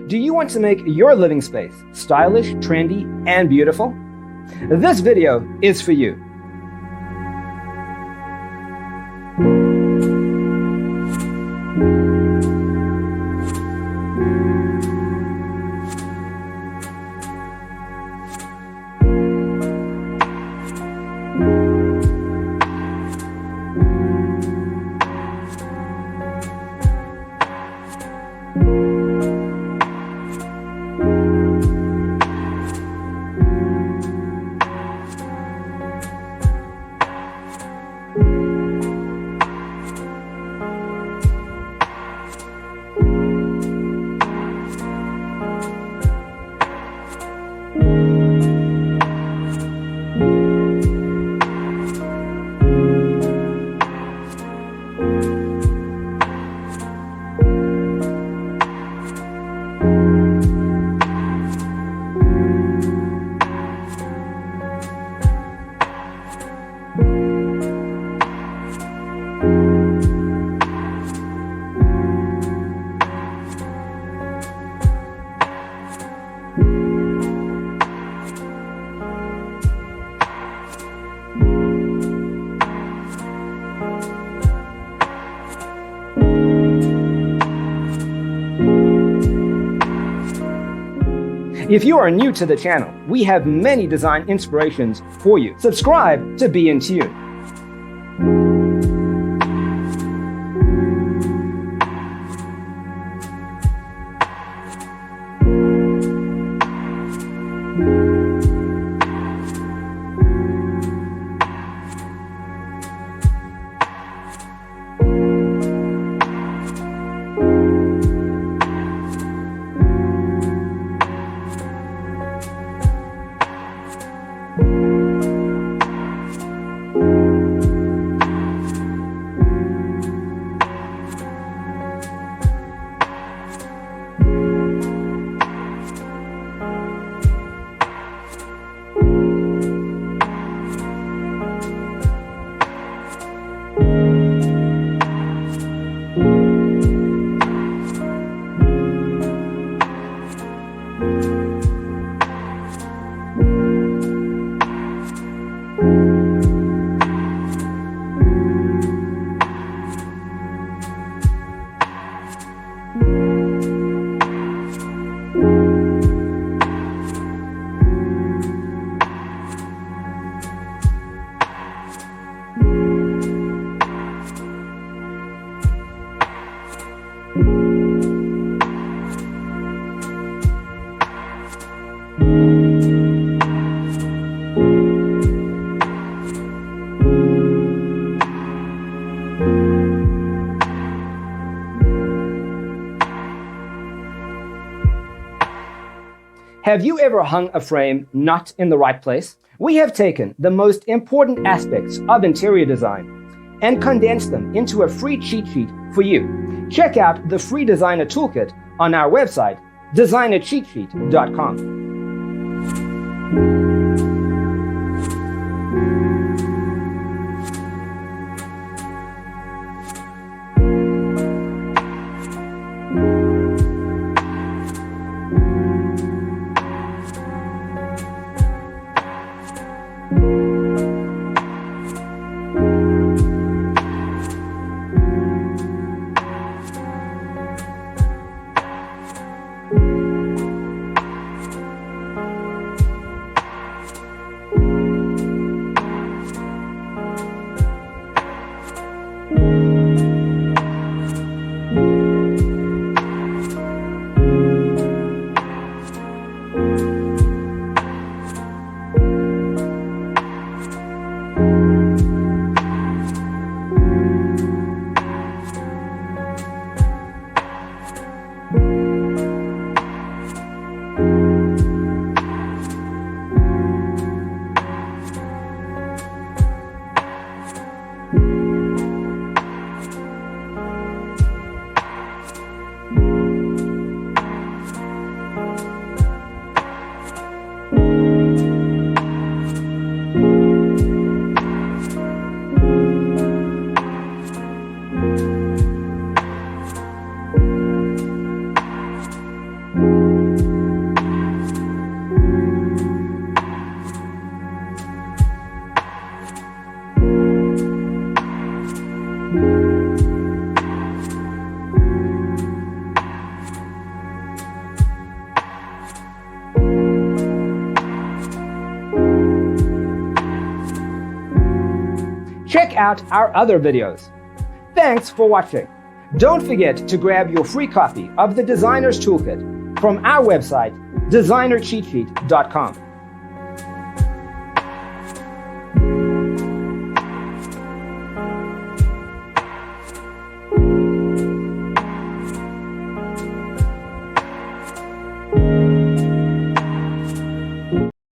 Do you want to make your living space stylish, trendy, and beautiful? This video is for you. If you are new to the channel, we have many design inspirations for you. Subscribe to be in tune. Have you ever hung a frame not in the right place? We have taken the most important aspects of interior design and condensed them into a free cheat sheet for you. Check out the free designer toolkit on our website, designercheatsheet.com. check out our other videos. Thanks for watching. Don't forget to grab your free copy of the Designer's Toolkit from our website, designercheatsheet.com.